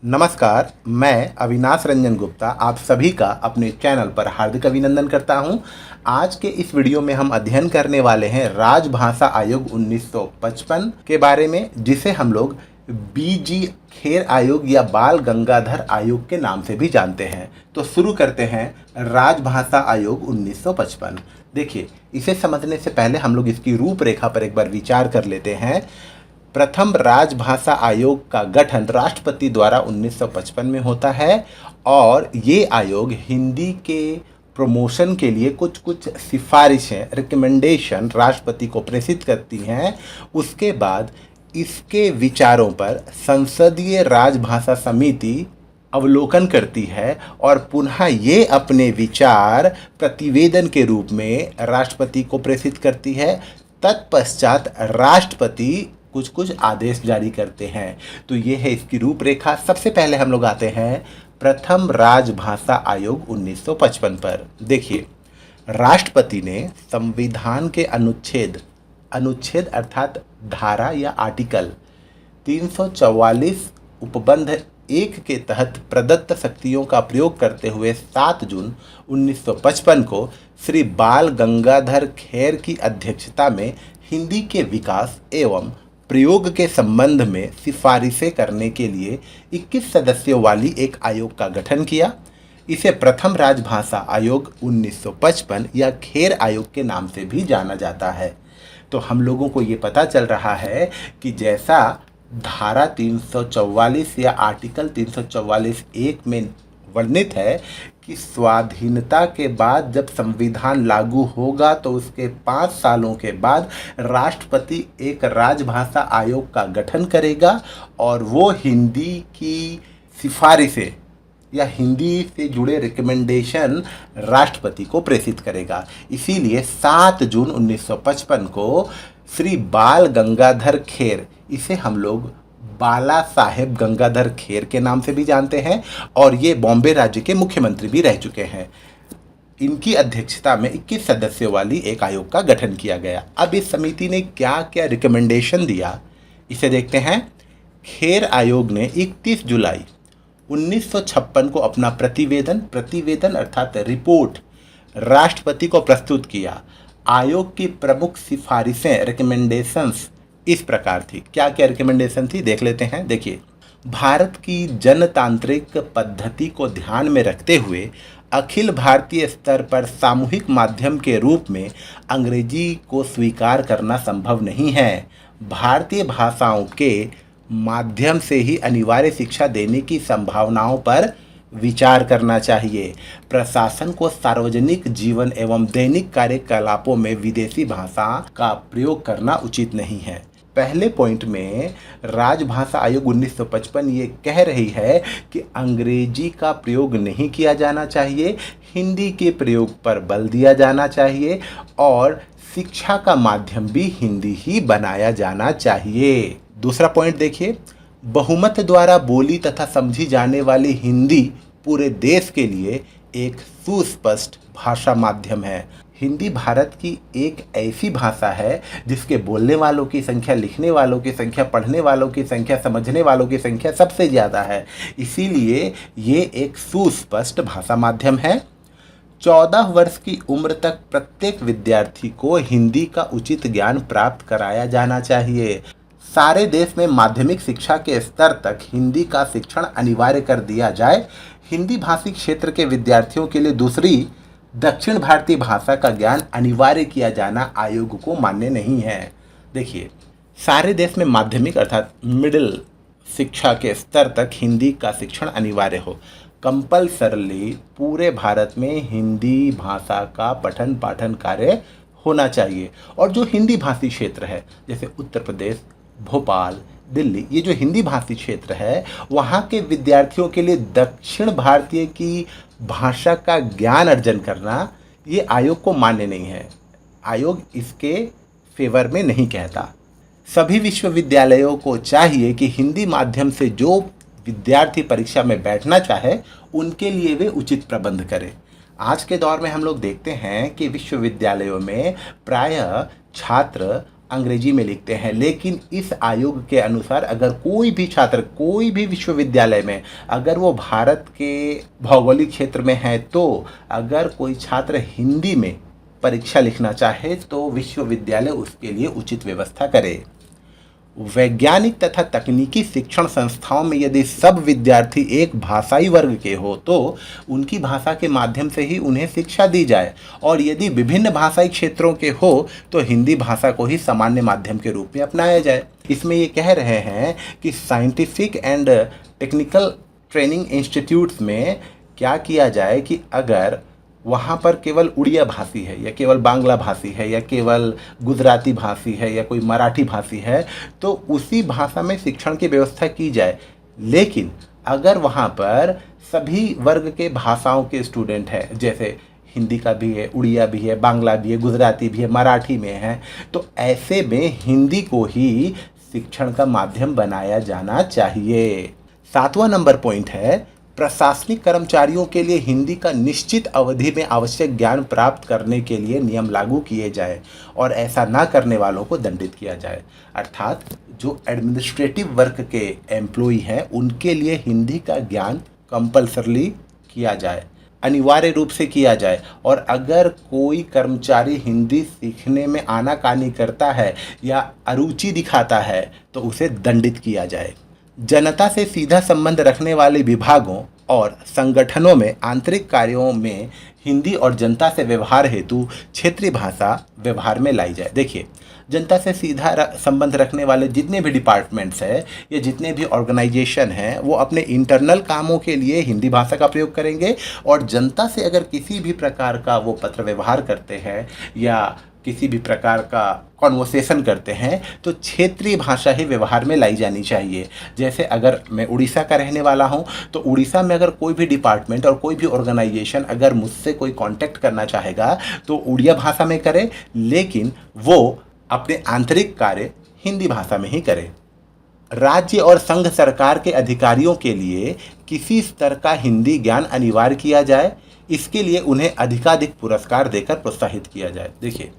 नमस्कार, मैं अविनाश रंजन गुप्ता आप सभी का अपने चैनल पर हार्दिक अभिनंदन करता हूं। आज के इस वीडियो में हम अध्ययन करने वाले हैं राजभाषा आयोग 1955 के बारे में, जिसे हम लोग बीजी खेर आयोग या बाल गंगाधर आयोग के नाम से भी जानते हैं। तो शुरू करते हैं राजभाषा आयोग 1955। देखिए, इसे समझने से पहले हम लोग इसकी रूपरेखा पर एक बार विचार कर लेते हैं। प्रथम राजभाषा आयोग का गठन राष्ट्रपति द्वारा 1955 में होता है और ये आयोग हिंदी के प्रमोशन के लिए कुछ कुछ सिफारिशें रिकमेंडेशन राष्ट्रपति को प्रेषित करती हैं। उसके बाद इसके विचारों पर संसदीय राजभाषा समिति अवलोकन करती है और पुनः ये अपने विचार प्रतिवेदन के रूप में राष्ट्रपति को प्रेषित करती है। तत्पश्चात राष्ट्रपति कुछ कुछ आदेश जारी करते हैं। तो ये है इसकी रूपरेखा। सबसे पहले हम लोग आते हैं प्रथम राजभाषा आयोग 1955 पर। देखिए, राष्ट्रपति ने संविधान के अनुच्छेद अर्थात धारा या आर्टिकल 344 उपबंध 1 के तहत प्रदत्त शक्तियों का प्रयोग करते हुए 7 जून 1955 को श्री बाल गंगाधर खेर की अध्यक्षता में हिंदी के विकास एवं प्रयोग के संबंध में सिफारिशें करने के लिए 21 सदस्यों वाली एक आयोग का गठन किया। इसे प्रथम राजभाषा आयोग 1955 या खेर आयोग के नाम से भी जाना जाता है। तो हम लोगों को ये पता चल रहा है कि जैसा धारा 344 या आर्टिकल 344(1) में वर्णित है कि स्वाधीनता के बाद जब संविधान लागू होगा तो उसके 5 सालों के बाद राष्ट्रपति एक राजभाषा आयोग का गठन करेगा और वो हिंदी की सिफारिशें या हिंदी से जुड़े रिकमेंडेशन राष्ट्रपति को प्रेषित करेगा। इसीलिए 7 जून 1955 को श्री बाल गंगाधर खेर, इसे हम लोग बाला साहेब गंगाधर खेर के नाम से भी जानते हैं और ये बॉम्बे राज्य के मुख्यमंत्री भी रह चुके हैं, इनकी अध्यक्षता में 21 सदस्यों वाली एक आयोग का गठन किया गया। अब इस समिति ने क्या क्या रिकमेंडेशन दिया, इसे देखते हैं। खेर आयोग ने 31 जुलाई 1956 को अपना प्रतिवेदन अर्थात रिपोर्ट राष्ट्रपति को प्रस्तुत किया। आयोग की प्रमुख सिफारिशें रिकमेंडेशंस इस प्रकार थी। क्या क्या रिकमेंडेशन थी देख लेते हैं। देखिए, भारत की जनतांत्रिक पद्धति को ध्यान में रखते हुए अखिल भारतीय स्तर पर सामूहिक माध्यम के रूप में अंग्रेजी को स्वीकार करना संभव नहीं है। भारतीय भाषाओं के माध्यम से ही अनिवार्य शिक्षा देने की संभावनाओं पर विचार करना चाहिए। प्रशासन को सार्वजनिक जीवन एवं दैनिक कार्यकलापों में विदेशी भाषा का प्रयोग करना उचित नहीं है। पहले पॉइंट में राजभाषा आयोग 1955 ये कह रही है कि अंग्रेजी का प्रयोग नहीं किया जाना चाहिए, हिंदी के प्रयोग पर बल दिया जाना चाहिए और शिक्षा का माध्यम भी हिंदी ही बनाया जाना चाहिए। दूसरा पॉइंट देखिए, बहुमत द्वारा बोली तथा समझी जाने वाली हिंदी पूरे देश के लिए एक सुस्पष्ट भाषा माध्यम है। हिंदी भारत की एक ऐसी भाषा है जिसके बोलने वालों की संख्या, लिखने वालों की संख्या, पढ़ने वालों की संख्या, समझने वालों की संख्या सबसे ज़्यादा है। इसीलिए ये एक सुस्पष्ट भाषा माध्यम है। 14 वर्ष की उम्र तक प्रत्येक विद्यार्थी को हिंदी का उचित ज्ञान प्राप्त कराया जाना चाहिए। सारे देश में माध्यमिक शिक्षा के स्तर तक हिंदी का शिक्षण अनिवार्य कर दिया जाए। हिंदी भाषी क्षेत्र के विद्यार्थियों के लिए दूसरी दक्षिण भारतीय भाषा का ज्ञान अनिवार्य किया जाना आयोग को मान्य नहीं है। देखिए, सारे देश में माध्यमिक अर्थात मिडिल शिक्षा के स्तर तक हिंदी का शिक्षण अनिवार्य हो। कंपल्सरली पूरे भारत में हिंदी भाषा का पठन पाठन कार्य होना चाहिए। और जो हिंदी भाषी क्षेत्र है जैसे उत्तर प्रदेश, भोपाल, दिल्ली, ये जो हिंदी भाषी क्षेत्र है वहाँ के विद्यार्थियों के लिए दक्षिण भारतीय की भाषा का ज्ञान अर्जन करना ये आयोग को मान्य नहीं है। आयोग इसके फेवर में नहीं कहता। सभी विश्वविद्यालयों को चाहिए कि हिंदी माध्यम से जो विद्यार्थी परीक्षा में बैठना चाहे उनके लिए वे उचित प्रबंध करें। आज के दौर में हम लोग देखते हैं कि विश्वविद्यालयों में प्रायः छात्र अंग्रेजी में लिखते हैं। लेकिन इस आयोग के अनुसार अगर कोई भी छात्र कोई भी विश्वविद्यालय में अगर वो भारत के भौगोलिक क्षेत्र में है, तो अगर कोई छात्र हिंदी में परीक्षा लिखना चाहे तो विश्वविद्यालय उसके लिए उचित व्यवस्था करे। वैज्ञानिक तथा तकनीकी शिक्षण संस्थाओं में यदि सब विद्यार्थी एक भाषाई वर्ग के हो तो उनकी भाषा के माध्यम से ही उन्हें शिक्षा दी जाए, और यदि विभिन्न भाषाई क्षेत्रों के हो तो हिंदी भाषा को ही सामान्य माध्यम के रूप में अपनाया जाए। इसमें ये कह रहे हैं कि scientific and technical training institutes में क्या किया जाए कि अगर वहाँ पर केवल उड़िया भाषी है या केवल बांग्ला भाषी है या केवल गुजराती भाषी है या कोई मराठी भाषी है तो उसी भाषा में शिक्षण की व्यवस्था की जाए। लेकिन अगर वहाँ पर सभी वर्ग के भाषाओं के स्टूडेंट हैं, जैसे हिंदी का भी है, उड़िया भी है, बांग्ला भी है, गुजराती भी है, मराठी में है, तो ऐसे में हिंदी को ही शिक्षण का माध्यम बनाया जाना चाहिए। 7वां नंबर पॉइंट है, प्रशासनिक कर्मचारियों के लिए हिंदी का निश्चित अवधि में आवश्यक ज्ञान प्राप्त करने के लिए नियम लागू किए जाए और ऐसा ना करने वालों को दंडित किया जाए। अर्थात जो एडमिनिस्ट्रेटिव वर्क के एम्प्लॉई हैं उनके लिए हिंदी का ज्ञान कंपल्सरली किया जाए, अनिवार्य रूप से किया जाए। और अगर कोई कर्मचारी हिंदी सीखने में आनाकानी करता है या अरुचि दिखाता है तो उसे दंडित किया जाए। जनता से सीधा संबंध रखने वाले विभागों और संगठनों में आंतरिक कार्यों में हिंदी और जनता से व्यवहार हेतु क्षेत्रीय भाषा व्यवहार में लाई जाए। देखिए, जनता से सीधा संबंध रखने वाले जितने भी डिपार्टमेंट्स हैं या जितने भी ऑर्गेनाइजेशन हैं वो अपने इंटरनल कामों के लिए हिंदी भाषा का प्रयोग करेंगे, और जनता से अगर किसी भी प्रकार का वो पत्र व्यवहार करते हैं या किसी भी प्रकार का कॉन्वर्सेशन करते हैं तो क्षेत्रीय भाषा ही व्यवहार में लाई जानी चाहिए। जैसे अगर मैं उड़ीसा का रहने वाला हूं तो उड़ीसा में अगर कोई भी डिपार्टमेंट और कोई भी ऑर्गेनाइजेशन अगर मुझसे कोई कांटेक्ट करना चाहेगा तो उड़िया भाषा में करे, लेकिन वो अपने आंतरिक कार्य हिंदी भाषा में ही करे। राज्य और संघ सरकार के अधिकारियों के लिए किसी स्तर का हिंदी ज्ञान अनिवार्य किया जाए, इसके लिए उन्हें अधिकाधिक पुरस्कार देकर प्रोत्साहित किया जाए। देखिए,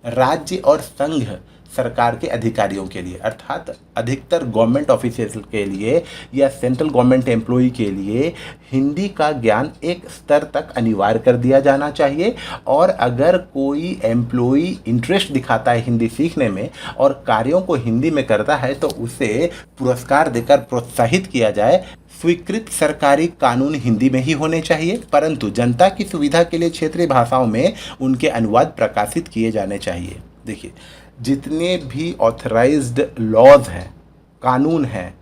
राज्य और संघ सरकार के अधिकारियों के लिए अर्थात अधिकतर गवर्नमेंट ऑफिसर्स के लिए या सेंट्रल गवर्नमेंट एम्प्लॉय के लिए हिंदी का ज्ञान एक स्तर तक अनिवार्य कर दिया जाना चाहिए। और अगर कोई एम्प्लॉय इंटरेस्ट दिखाता है हिंदी सीखने में और कार्यों को हिंदी में करता है तो उसे पुरस्कार देकर प्रोत्साहित किया जाए। स्वीकृत सरकारी कानून हिंदी में ही होने चाहिए, परंतु जनता की सुविधा के लिए क्षेत्रीय भाषाओं में उनके अनुवाद प्रकाशित किए जाने चाहिए। देखिए, जितने भी ऑथराइज्ड लॉज हैं, कानून हैं,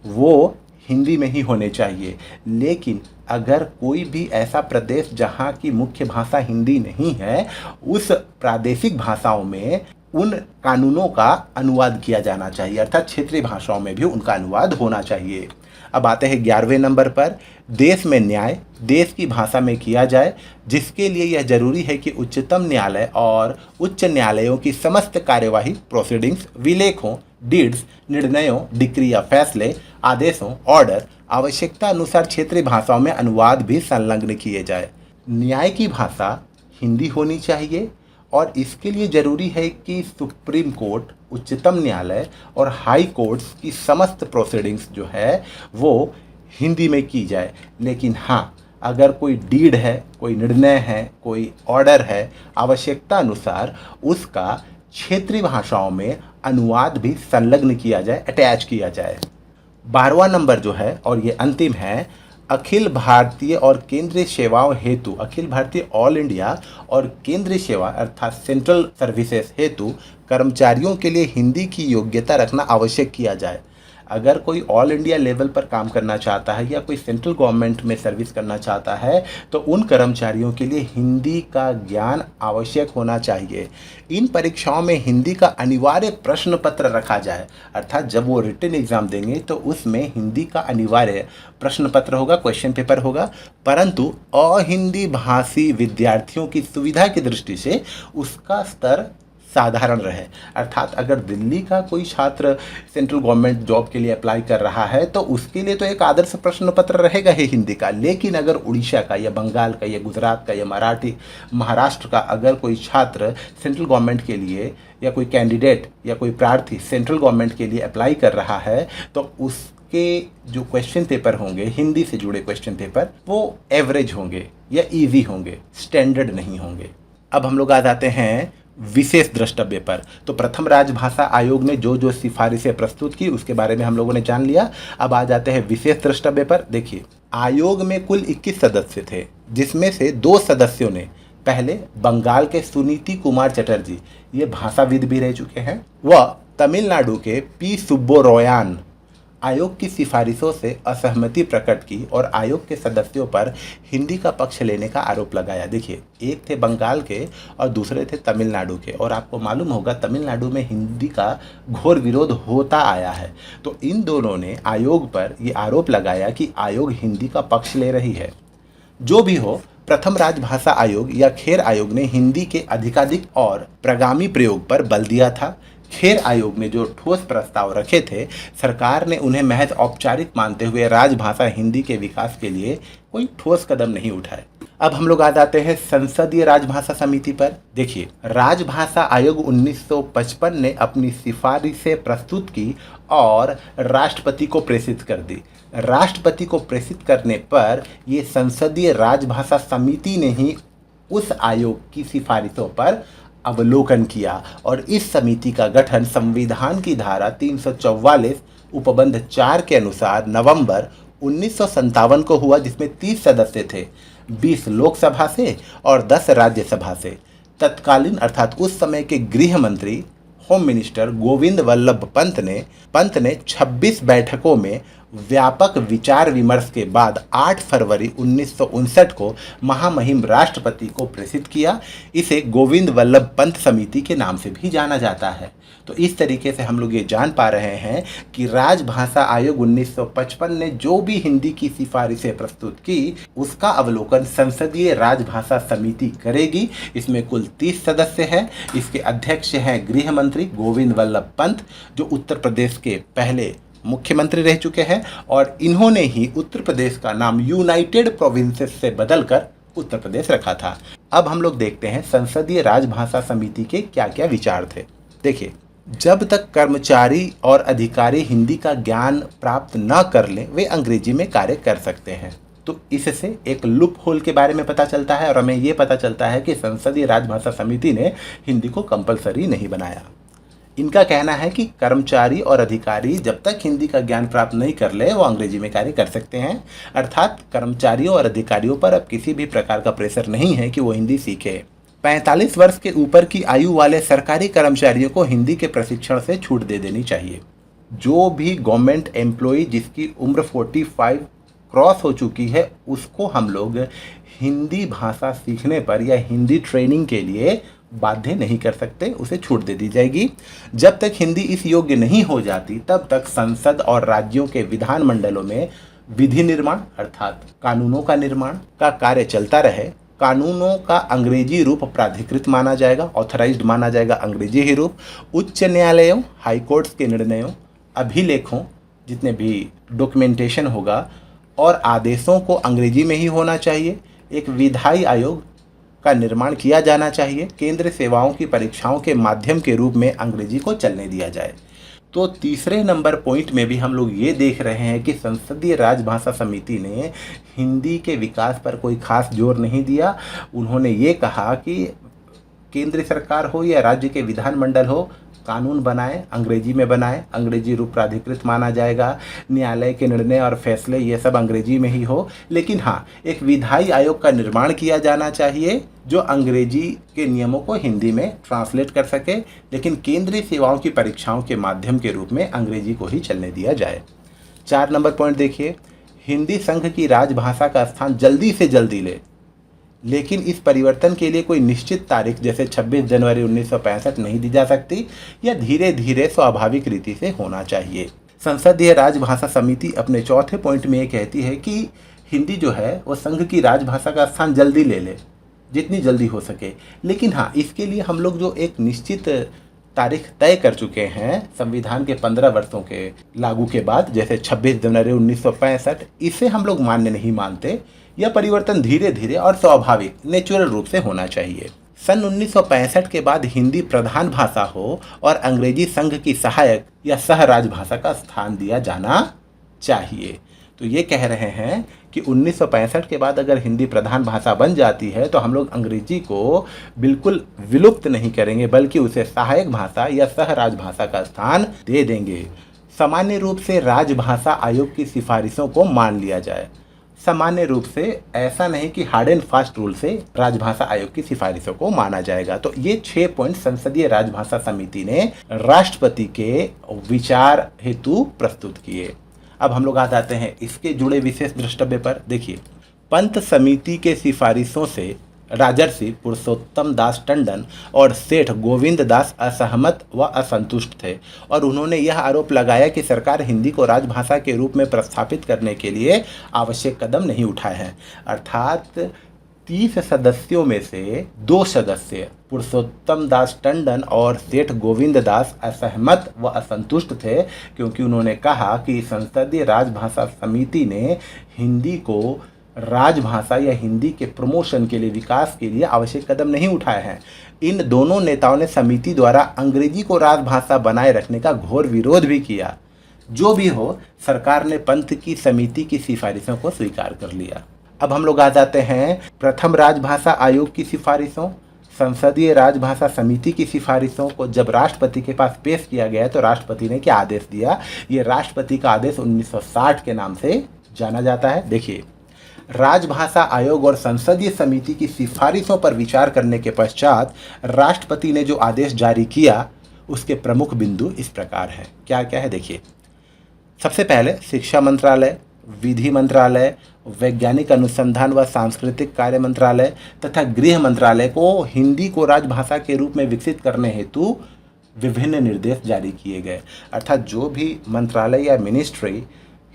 वो हिंदी में ही होने चाहिए। लेकिन अगर कोई भी ऐसा प्रदेश जहाँ की मुख्य भाषा हिंदी नहीं है, उस प्रादेशिक भाषाओं में उन कानूनों का अनुवाद किया जाना चाहिए, अर्थात क्षेत्रीय भाषाओं में भी उनका अनुवाद होना चाहिए। अब आते हैं 11वें नंबर पर, देश में न्याय देश की भाषा में किया जाए, जिसके लिए यह जरूरी है कि उच्चतम न्यायालय और उच्च न्यायालयों की समस्त कार्यवाही प्रोसीडिंग्स, विलेखों, डीड्स, निर्णयों, डिक्री या फैसले, आदेशों, ऑर्डर आवश्यकता अनुसार क्षेत्रीय भाषाओं में अनुवाद भी संलग्न किए जाए। न्याय की भाषा हिंदी होनी चाहिए और इसके लिए जरूरी है कि सुप्रीम कोर्ट, उच्चतम न्यायालय और हाई कोर्ट्स की समस्त प्रोसीडिंग्स जो है वो हिंदी में की जाए। लेकिन हाँ, अगर कोई डीड है, कोई निर्णय है, कोई ऑर्डर है, आवश्यकता अनुसार उसका क्षेत्रीय भाषाओं में अनुवाद भी संलग्न किया जाए, अटैच किया जाए। 12वां नंबर जो है और ये अंतिम है, अखिल भारतीय और केंद्रीय सेवाओं हेतु, अखिल भारतीय ऑल इंडिया और केंद्रीय सेवा अर्थात सेंट्रल सर्विसेज हेतु कर्मचारियों के लिए हिंदी की योग्यता रखना आवश्यक किया जाए। अगर कोई ऑल इंडिया लेवल पर काम करना चाहता है या कोई सेंट्रल गवर्नमेंट में सर्विस करना चाहता है तो उन कर्मचारियों के लिए हिंदी का ज्ञान आवश्यक होना चाहिए। इन परीक्षाओं में हिंदी का अनिवार्य प्रश्न पत्र रखा जाए, अर्थात जब वो रिटन एग्जाम देंगे तो उसमें हिंदी का अनिवार्य प्रश्न पत्र होगा, क्वेश्चन पेपर होगा। परंतु अहिंदी भाषी विद्यार्थियों की सुविधा की दृष्टि से उसका स्तर साधारण रहे। अर्थात अगर दिल्ली का कोई छात्र सेंट्रल गवर्नमेंट जॉब के लिए अप्लाई कर रहा है तो उसके लिए तो एक आदर्श प्रश्न पत्र रहेगा ही हिंदी का। लेकिन अगर उड़ीसा का या बंगाल का या गुजरात का या महाराष्ट्र का अगर कोई छात्र सेंट्रल गवर्नमेंट के लिए या कोई कैंडिडेट या कोई प्रार्थी सेंट्रल गवर्नमेंट के लिए अप्लाई कर रहा है तो उसके जो क्वेश्चन पेपर होंगे, हिंदी से जुड़े क्वेश्चन पेपर, वो एवरेज होंगे या ईजी होंगे, स्टैंडर्ड नहीं होंगे। अब हम लोग आ जाते हैं विशेष द्रष्टव्य पर। तो प्रथम राजभाषा आयोग ने जो जो सिफारिशें प्रस्तुत की उसके बारे में हम लोगों ने जान लिया। अब आ जाते हैं विशेष द्रष्टव्य पर। देखिए, आयोग में कुल 21 सदस्य थे, जिसमें से 2 सदस्यों ने पहले बंगाल के सुनीति कुमार चटर्जी, ये भाषाविद भी रह चुके हैं, व तमिलनाडु के पी सुब्बोरोयान आयोग की सिफारिशों से असहमति प्रकट की और आयोग के सदस्यों पर हिंदी का पक्ष लेने का आरोप लगाया। देखिए, एक थे बंगाल के और दूसरे थे तमिलनाडु के, और आपको मालूम होगा तमिलनाडु में हिंदी का घोर विरोध होता आया है। तो इन दोनों ने आयोग पर ये आरोप लगाया कि आयोग हिंदी का पक्ष ले रही है। जो भी हो, प्रथम राजभाषा आयोग या खेर आयोग ने हिंदी के अधिकाधिक और प्रगामी प्रयोग पर बल दिया था। खेर आयोग ने जो ठोस प्रस्ताव रखे थे, सरकार ने उन्हें महज औपचारिक मानते हुए राजभाषा हिंदी के विकास के लिए कोई ठोस कदम नहीं उठाए। अब हम लोग आ जाते हैं संसदीय राजभाषा समिति पर। देखिए, राजभाषा आयोग 1955 ने अपनी सिफारिशें प्रस्तुत की और राष्ट्रपति को प्रेषित कर दी। राष्ट्रपति को प्रेषित करने पर ये संसदीय राजभाषा समिति ने ही उस आयोग की सिफारिशों पर अवलोकन किया और इस समिति का गठन संविधान की धारा 344 उपबंध 4 के अनुसार नवंबर 1957 को हुआ, जिसमें 30 सदस्य थे, 20 लोकसभा से और 10 राज्यसभा से। तत्कालीन अर्थात उस समय के गृह मंत्री होम मिनिस्टर गोविंद वल्लभ पंत ने 26 बैठकों में व्यापक विचार विमर्श के बाद 8 फरवरी 1959 को महामहिम राष्ट्रपति को प्रेषित किया। इसे गोविंद वल्लभ पंत समिति के नाम से भी जाना जाता है। तो इस तरीके से हम लोग ये जान पा रहे हैं कि राजभाषा आयोग 1955 ने जो भी हिंदी की सिफारिशें प्रस्तुत की उसका अवलोकन संसदीय राजभाषा समिति करेगी। इसमें कुल 30 सदस्य हैं। इसके अध्यक्ष हैं गृह मंत्री गोविंद वल्लभ पंत, जो उत्तर प्रदेश के पहले मुख्यमंत्री रह चुके हैं, और इन्होंने ही उत्तर प्रदेश का नाम यूनाइटेड प्रोविंसेस से बदलकर उत्तर प्रदेश रखा था। अब हम लोग देखते हैं संसदीय राजभाषा समिति के क्या क्या विचार थे। देखिए, जब तक कर्मचारी और अधिकारी हिंदी का ज्ञान प्राप्त न कर लें, वे अंग्रेजी में कार्य कर सकते हैं। तो इससे एक लूप होल के बारे में पता चलता है और हमें ये पता चलता है कि संसदीय राजभाषा समिति ने हिंदी को कंपलसरी नहीं बनाया। इनका कहना है कि कर्मचारी और अधिकारी जब तक हिंदी का ज्ञान प्राप्त नहीं कर ले वो अंग्रेजी में कार्य कर सकते हैं। अर्थात कर्मचारियों और अधिकारियों पर अब किसी भी प्रकार का प्रेशर नहीं है कि वो हिंदी सीखे। 45 वर्ष के ऊपर की आयु वाले सरकारी कर्मचारियों को हिंदी के प्रशिक्षण से छूट दे देनी चाहिए। जो भी गवर्नमेंट एम्प्लॉय जिसकी उम्र 45 क्रॉस हो चुकी है उसको हम लोग हिंदी भाषा सीखने पर या हिंदी ट्रेनिंग के लिए बाध्य नहीं कर सकते, उसे छूट दे दी जाएगी। जब तक हिंदी इस योग्य नहीं हो जाती तब तक संसद और राज्यों के विधानमंडलों में विधि निर्माण अर्थात कानूनों का निर्माण का कार्य चलता रहे। कानूनों का अंग्रेजी रूप प्राधिकृत माना जाएगा, ऑथराइज्ड माना जाएगा अंग्रेजी ही रूप। उच्च न्यायालयों, हाईकोर्ट्स के निर्णयों, अभिलेखों, जितने भी डॉक्यूमेंटेशन होगा और आदेशों को अंग्रेजी में ही होना चाहिए। एक विधायी आयोग का निर्माण किया जाना चाहिए। केंद्र सेवाओं की परीक्षाओं के माध्यम के रूप में अंग्रेजी को चलने दिया जाए। तो तीसरे नंबर पॉइंट में भी हम लोग ये देख रहे हैं कि संसदीय राजभाषा समिति ने हिंदी के विकास पर कोई खास जोर नहीं दिया। उन्होंने ये कहा कि केंद्र सरकार हो या राज्य के विधानमंडल हो, कानून बनाए, अंग्रेजी में बनाए, अंग्रेजी रूप प्राधिकृत माना जाएगा। न्यायालय के निर्णय और फैसले ये सब अंग्रेजी में ही हो। लेकिन हाँ, एक विधायी आयोग का निर्माण किया जाना चाहिए जो अंग्रेजी के नियमों को हिंदी में ट्रांसलेट कर सके, लेकिन केंद्रीय सेवाओं की परीक्षाओं के माध्यम के रूप में अंग्रेजी को ही चलने दिया जाए। 4 नंबर पॉइंट देखिए, हिंदी संघ की राजभाषा का स्थान जल्दी से जल्दी ले, लेकिन इस परिवर्तन के लिए कोई निश्चित तारीख जैसे 26 जनवरी 1965 नहीं दी जा सकती। यह धीरे धीरे स्वाभाविक रीति से होना चाहिए। संसदीय राजभाषा समिति अपने चौथे पॉइंट में ये कहती है कि हिंदी जो है वो संघ की राजभाषा का स्थान जल्दी ले ले। जितनी जल्दी हो सके। लेकिन हाँ, इसके लिए हम लोग जो एक निश्चित तारीख तय कर चुके हैं संविधान के 15 वर्षों के लागू के बाद, जैसे 26 जनवरी 1965, इसे हम लोग मान्य नहीं मानते। यह परिवर्तन धीरे धीरे और स्वाभाविक नेचुरल रूप से होना चाहिए। सन 1965 के बाद हिंदी प्रधान भाषा हो और अंग्रेजी संघ की सहायक या सह राजभाषा का स्थान दिया जाना चाहिए। तो ये कह रहे हैं कि 1965 के बाद अगर हिंदी प्रधान भाषा बन जाती है तो हम लोग अंग्रेजी को बिल्कुल विलुप्त नहीं करेंगे, बल्कि उसे सहायक भाषा या सह राजभाषा का स्थान दे देंगे। सामान्य रूप से राजभाषा आयोग की सिफारिशों को मान लिया जाए। सामान्य रूप से, ऐसा नहीं कि हार्ड एंड फास्ट रूल से राजभाषा आयोग की सिफारिशों को माना जाएगा। तो ये 6 पॉइंट संसदीय राजभाषा समिति ने राष्ट्रपति के विचार हेतु प्रस्तुत किए। अब हम लोग आ जाते हैं इसके जुड़े विशेष द्रष्टव्य पर। देखिए, पंत समिति के सिफारिशों से राजर्षि पुरुषोत्तम दास टंडन और सेठ गोविंद दास असहमत व असंतुष्ट थे और उन्होंने यह आरोप लगाया कि सरकार हिंदी को राजभाषा के रूप में प्रस्थापित करने के लिए आवश्यक कदम नहीं उठाए हैं। अर्थात 30 सदस्यों में से 2 सदस्य पुरुषोत्तम दास टंडन और सेठ गोविंद दास असहमत व असंतुष्ट थे, क्योंकि उन्होंने कहा कि संसदीय राजभाषा समिति ने हिंदी को राजभाषा या हिंदी के प्रमोशन के लिए, विकास के लिए आवश्यक कदम नहीं उठाए हैं। इन दोनों नेताओं ने समिति द्वारा अंग्रेजी को राजभाषा बनाए रखने का घोर विरोध भी किया। जो भी हो, सरकार ने पंत की समिति की सिफारिशों को स्वीकार कर लिया। अब हम लोग आ जाते हैं प्रथम राजभाषा आयोग की सिफारिशों। संसदीय राजभाषा समिति की सिफारिशों को जब राष्ट्रपति के पास पेश किया गया तो राष्ट्रपति ने क्या आदेश दिया? ये राष्ट्रपति का आदेश 1960 के नाम से जाना जाता है। देखिए, राजभाषा आयोग और संसदीय समिति की सिफारिशों पर विचार करने के पश्चात राष्ट्रपति ने जो आदेश जारी किया उसके प्रमुख बिंदु इस प्रकार हैं। क्या क्या है देखिए। सबसे पहले शिक्षा मंत्रालय, विधि मंत्रालय, वैज्ञानिक अनुसंधान व सांस्कृतिक कार्य मंत्रालय तथा गृह मंत्रालय को हिंदी को राजभाषा के रूप में विकसित करने हेतु विभिन्न निर्देश जारी किए गए। अर्थात जो भी मंत्रालय या मिनिस्ट्री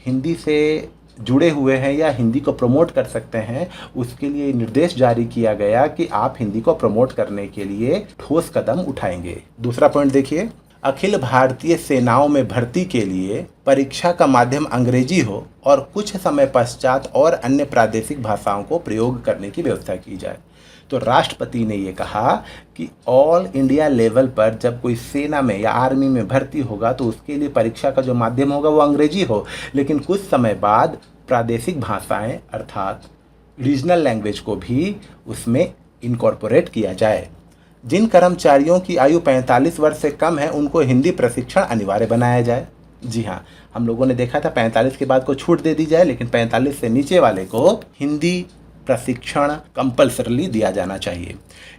हिंदी से जुड़े हुए हैं या हिंदी को प्रमोट कर सकते हैं, उसके लिए निर्देश जारी किया गया कि आप हिंदी को प्रमोट करने के लिए ठोस कदम उठाएंगे। दूसरा पॉइंट देखिए, अखिल भारतीय सेनाओं में भर्ती के लिए परीक्षा का माध्यम अंग्रेजी हो और कुछ समय पश्चात और अन्य प्रादेशिक भाषाओं को प्रयोग करने की व्यवस्था की जाए। तो राष्ट्रपति ने ये कहा कि ऑल इंडिया लेवल पर जब कोई सेना में या आर्मी में भर्ती होगा तो उसके लिए परीक्षा का जो माध्यम होगा वो अंग्रेजी हो, लेकिन कुछ समय बाद प्रादेशिक भाषाएं अर्थात रीजनल लैंग्वेज को भी उसमें इनकॉर्पोरेट किया जाए। जिन कर्मचारियों की आयु 45 वर्ष से कम है उनको हिंदी प्रशिक्षण अनिवार्य बनाया जाए। जी हाँ, हम लोगों ने देखा था 45 के बाद को छूट दे दी जाए, लेकिन 45 से नीचे वाले को हिंदी प्रशिक्षण कंपल्सरली दिया जाना चाहिए।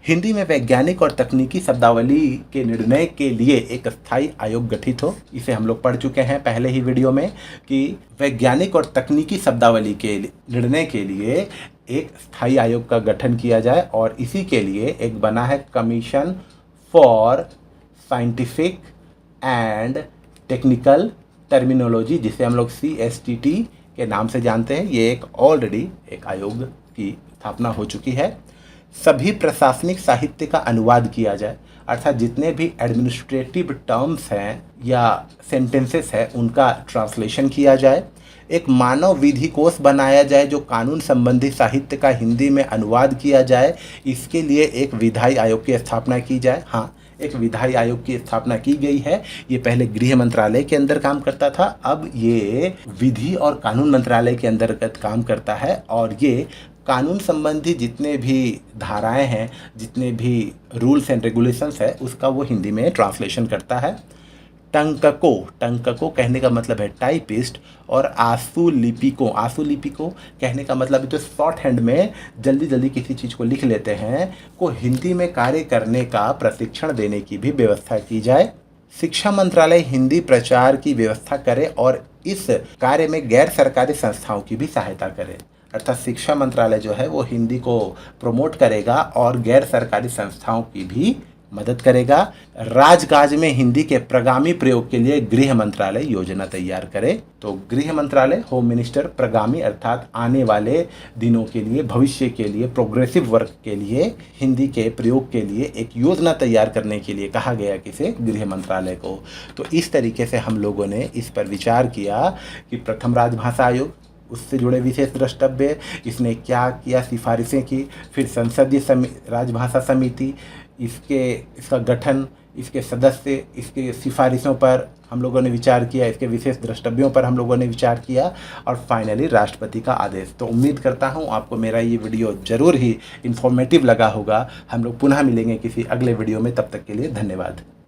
हिंदी में वैज्ञानिक और तकनीकी शब्दावली के निर्णय के लिए एक स्थायी आयोग गठित हो। इसे हम लोग पढ़ चुके हैं पहले ही वीडियो में कि वैज्ञानिक और तकनीकी शब्दावली के निर्णय के लिए एक स्थायी आयोग का गठन किया जाए और इसी के लिए एक बना है commission for scientific and technical terminology, जिसे हम लोग CSTT के नाम से जानते हैं। ये एक ऑलरेडी एक आयोग की स्थापना हो चुकी है। सभी प्रशासनिक साहित्य का अनुवाद किया जाए, अर्थात जितने भी एडमिनिस्ट्रेटिव टर्म्स हैं या सेंटेंसेस हैं उनका ट्रांसलेशन किया जाए। एक मानव विधि कोश बनाया जाए जो कानून संबंधी साहित्य का हिंदी में अनुवाद किया जाए। इसके लिए एक विधायी आयोग की स्थापना की जाए। हाँ, एक विधायी आयोग की स्थापना की गई है। ये पहले गृह मंत्रालय के अंदर काम करता था, अब ये विधि और कानून मंत्रालय के अंतर्गत काम करता है और ये कानून संबंधी जितने भी धाराएं हैं, जितने भी रूल्स एंड रेगुलेशंस है, उसका वो हिंदी में ट्रांसलेशन करता है। टंकको कहने का मतलब है टाइपिस्ट और आशु लिपिको कहने का मतलब है तो शॉर्ट हैंड में जल्दी जल्दी किसी चीज़ को लिख लेते हैं, को हिंदी में कार्य करने का प्रशिक्षण देने की भी व्यवस्था की जाए। शिक्षा मंत्रालय हिंदी प्रचार की व्यवस्था करे और इस कार्य में गैर सरकारी संस्थाओं की भी सहायता करे। अर्थात शिक्षा मंत्रालय जो है वो हिंदी को प्रमोट करेगा और गैर सरकारी संस्थाओं की भी मदद करेगा। राजकाज में हिंदी के प्रगामी प्रयोग के लिए गृह मंत्रालय योजना तैयार करे। तो गृह मंत्रालय, होम मिनिस्टर, प्रगामी अर्थात आने वाले दिनों के लिए, भविष्य के लिए, प्रोग्रेसिव वर्क के लिए, हिंदी के प्रयोग के लिए एक योजना तैयार करने के लिए कहा गया किसे, गृह मंत्रालय को। तो इस तरीके से हम लोगों ने इस पर विचार किया कि प्रथम राजभाषा आयोग, उससे जुड़े विशेष द्रष्टव्य, इसने क्या किया, सिफारिशें की, फिर संसदीय राजभाषा समिति, इसका गठन, इसके सदस्य, इसके सिफारिशों पर हम लोगों ने विचार किया, इसके विशेष द्रष्टव्यों पर हम लोगों ने विचार किया, और फाइनली राष्ट्रपति का आदेश। तो उम्मीद करता हूँ आपको मेरा ये वीडियो ज़रूर ही इन्फॉर्मेटिव लगा होगा। हम लोग पुनः मिलेंगे किसी अगले वीडियो में, तब तक के लिए धन्यवाद।